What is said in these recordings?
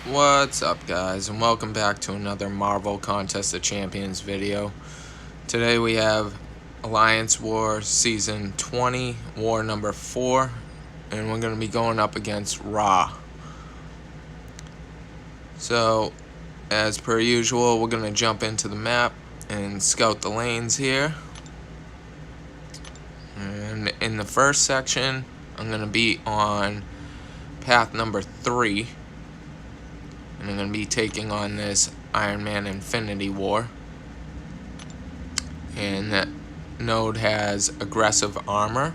What's up, guys, and welcome back to another Marvel Contest of Champions video. Today we have Alliance War Season 20, War number 4, and we're going to be going up against Ra. So, as per usual, we're going to jump into the map and scout the lanes here. And in the first section, I'm going to be on path number 3. And I'm going to be taking on this Iron Man Infinity War. And that node has aggressive armor,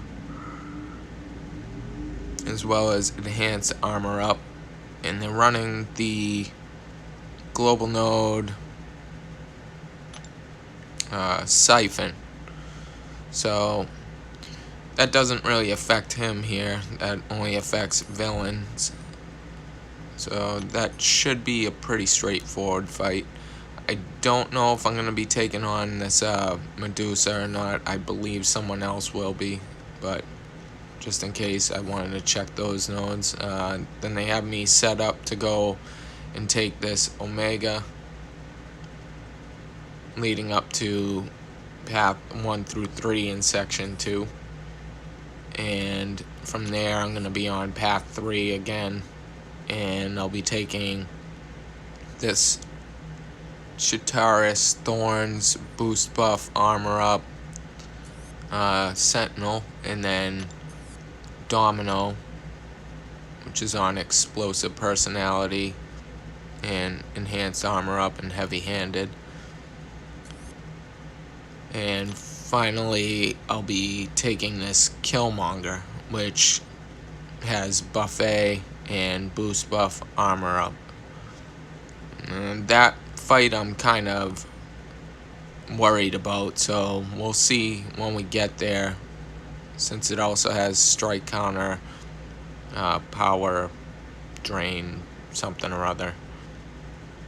as well as enhanced armor up. And they're running the global node Siphon. So that doesn't really affect him here. That only affects villains. So that should be a pretty straightforward fight. I don't know if I'm going to be taking on this Medusa or not. I believe someone else will be, but just in case, I wanted to check those nodes. Then they have me set up to go and take this Omega, leading up to path 1 through 3 in section 2. And from there, I'm going to be on path 3 again. And I'll be taking this Chitaris Thorns boost buff armor up, Sentinel, and then Domino, which is on explosive personality and enhanced armor up and heavy-handed. And finally, I'll be taking this Killmonger, which has buffet and boost buff armor up. And that fight I'm kind of worried about, so we'll see when we get there, since it also has strike counter, power drain, something or other.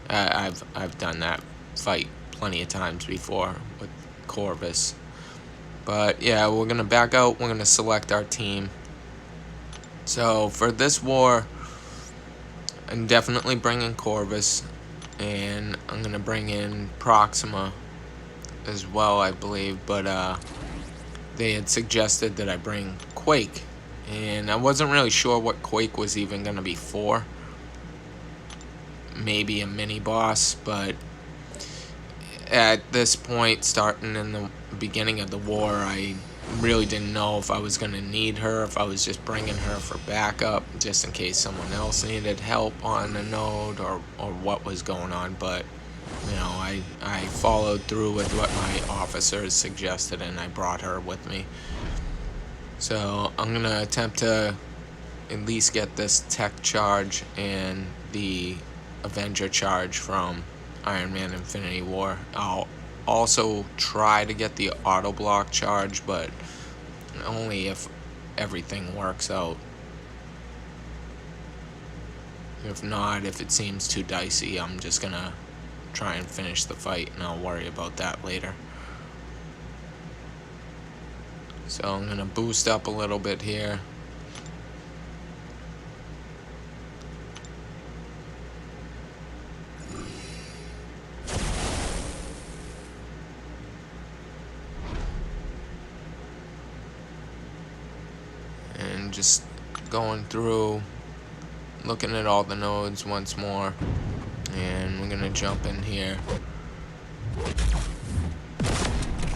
I've done that fight plenty of times before with Corvus. But yeah, we're gonna back out. We're gonna select our team. So for this war, I'm definitely bringing Corvus, and I'm going to bring in Proxima as well, I believe, but they had suggested that I bring Quake, and I wasn't really sure what Quake was even going to be for. Maybe a mini-boss, but at this point, starting in the beginning of the war, I really didn't know if I was going to need her, if I was just bringing her for backup, just in case someone else needed help on the node, or what was going on. But, you know, I followed through with what my officers suggested, and I brought her with me. So I'm going to attempt to at least get this tech charge and the Avenger charge from Iron Man Infinity War. I'll also try to get the auto block charge, but only if everything works out. If not, if it seems too dicey, I'm just gonna try and finish the fight, and I'll worry about that later. So I'm gonna boost up a little bit here. Just going through, looking at all the nodes once more, and we're gonna jump in here.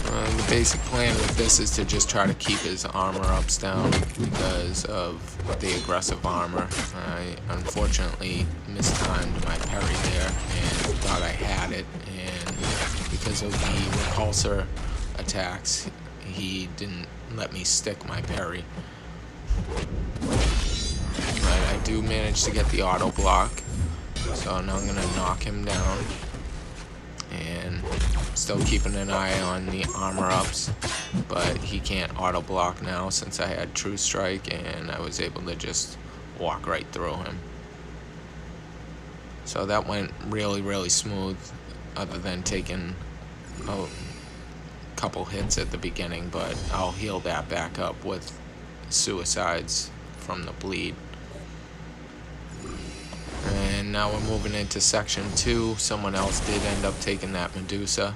The basic plan with this is to just try to keep his armor ups down because of the aggressive armor. I unfortunately mistimed my parry there and thought I had it, and because of the repulsor attacks, he didn't let me stick my parry. But I do manage to get the auto block, so now I'm gonna knock him down, and still keeping an eye on the armor ups, but he can't auto block now since I had True Strike, and I was able to just walk right through him. So that went really smooth, other than taking a couple hits at the beginning, but I'll heal that back up with suicides from the bleed. And now we're moving into section 2. Someone else did end up taking that Medusa.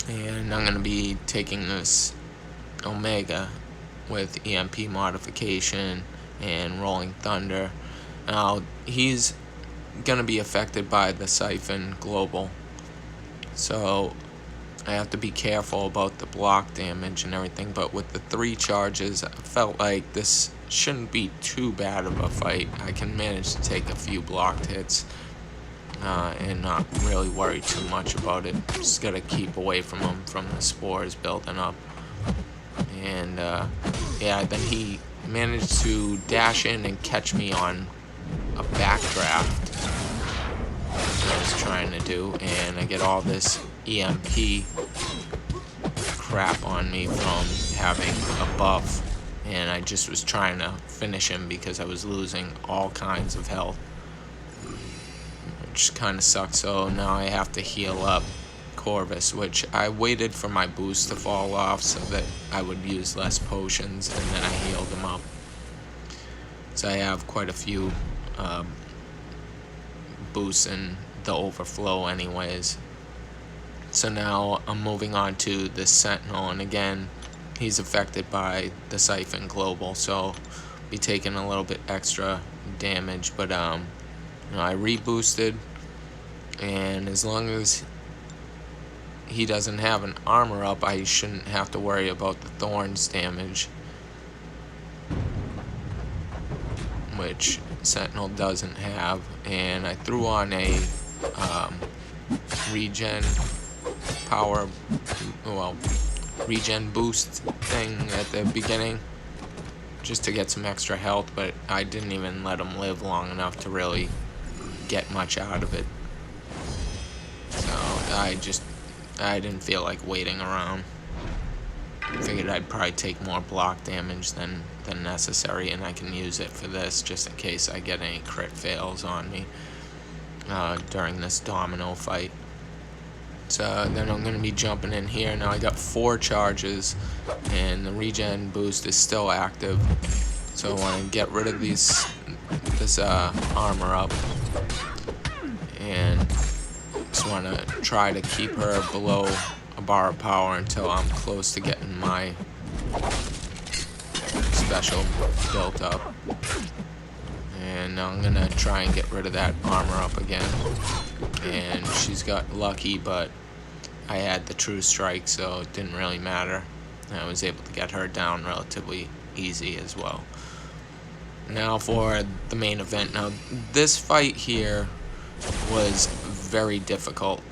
And I'm going to be taking this Omega with EMP modification and Rolling Thunder. Now, he's going to be affected by the Siphon Global. So I have to be careful about the block damage and everything, but with the 3 charges, I felt like this shouldn't be too bad of a fight. I can manage to take a few blocked hits and not really worry too much about it. Just gotta keep away from him, from the spores building up. And yeah, then he managed to dash in and catch me on a backdraft that I was trying to do, and I get all this EMP crap on me from having a buff, and I just was trying to finish him because I was losing all kinds of health, which kind of sucks. So now I have to heal up Corvus, which I waited for my boost to fall off so that I would use less potions, and then I healed him up. So I have quite a few boosts in the overflow anyways. So now I'm moving on to the Sentinel, and again, he's affected by the Siphon Global, so be taking a little bit extra damage, but you know, I reboosted, and as long as he doesn't have an armor up, I shouldn't have to worry about the Thorns damage, which Sentinel doesn't have. And I threw on a regen boost thing at the beginning just to get some extra health, but I didn't even let him live long enough to really get much out of it. So I didn't feel like waiting around. Figured I'd probably take more block damage than necessary, and I can use it for this just in case I get any crit fails on me during this domino fight. So then I'm going to be jumping in here. Now I got 4 charges, and the regen boost is still active. So I want to get rid of this armor up, and just want to try to keep her below a bar of power until I'm close to getting my special built up. And now I'm gonna try and get rid of that armor up again. And she's got lucky, but I had the true strike, so it didn't really matter. I was able to get her down relatively easy as well. Now for the main event. Now this fight here was very difficult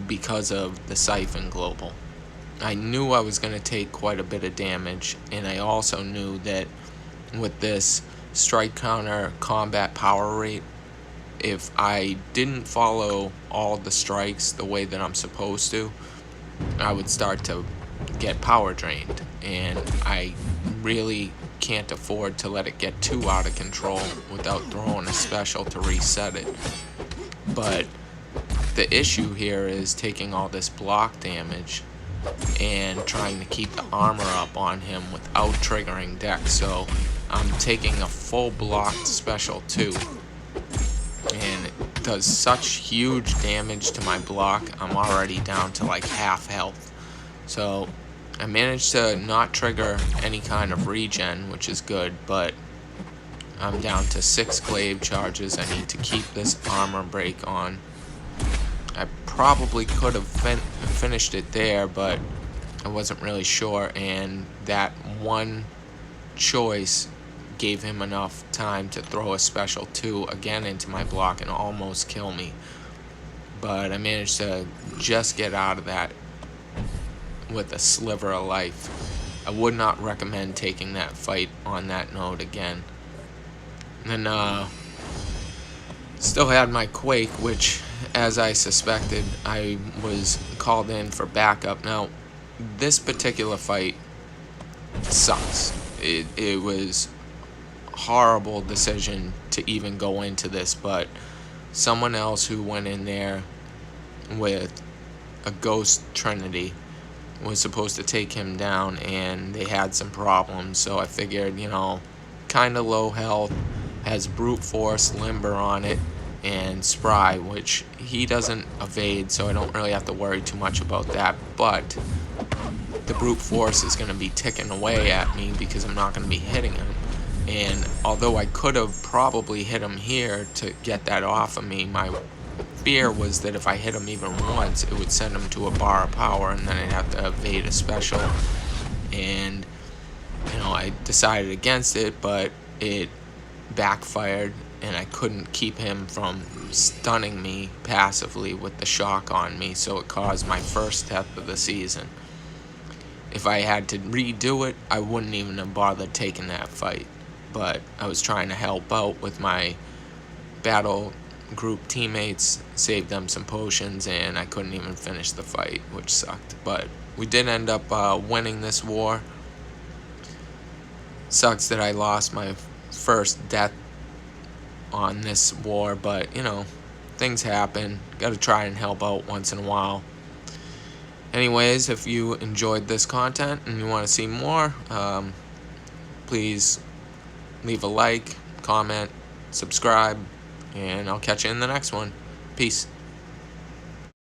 because of the Siphon Global. I knew I was going to take quite a bit of damage, and I also knew that with this strike counter combat power rate, if I didn't follow all the strikes the way that I'm supposed to, I would start to get power drained, and I really can't afford to let it get too out of control without throwing a special to reset it. But the issue here is taking all this block damage and trying to keep the armor up on him without triggering dex. So I'm taking a full blocked special too, and it does such huge damage to my block. I'm already down to like half health. So I managed to not trigger any kind of regen, which is good, but I'm down to 6 glaive charges. I need to keep this armor break on. I probably could have finished it there, but I wasn't really sure, and that one choice gave him enough time to throw a special 2 again into my block and almost kill me. But I managed to just get out of that with a sliver of life. I would not recommend taking that fight on that note again. And then still had my Quake, which, as I suspected, I was called in for backup. Now, this particular fight sucks. It was a horrible decision to even go into this, but someone else who went in there with a Ghost Trinity was supposed to take him down, and they had some problems, so I figured, you know, kind of low health, has brute force limber on it, and spry, which he doesn't evade, so I don't really have to worry too much about that. But the brute force is going to be ticking away at me because I'm not going to be hitting him. And although I could have probably hit him here to get that off of me, my fear was that if I hit him even once, it would send him to a bar of power, and then I'd have to evade a special. And I decided against it, but it backfired, and I couldn't keep him from stunning me passively with the shock on me, so it caused my first death of the season. If I had to redo it, I wouldn't even have bothered taking that fight, but I was trying to help out with my battle group teammates, save them some potions, and I couldn't even finish the fight, which sucked. But we did end up winning this war. Sucks that I lost my first death on this war, but things happen. Gotta try and help out once in a while. Anyways, if you enjoyed this content and you want to see more, please leave a like, comment, subscribe, and I'll catch you in the next one. Peace.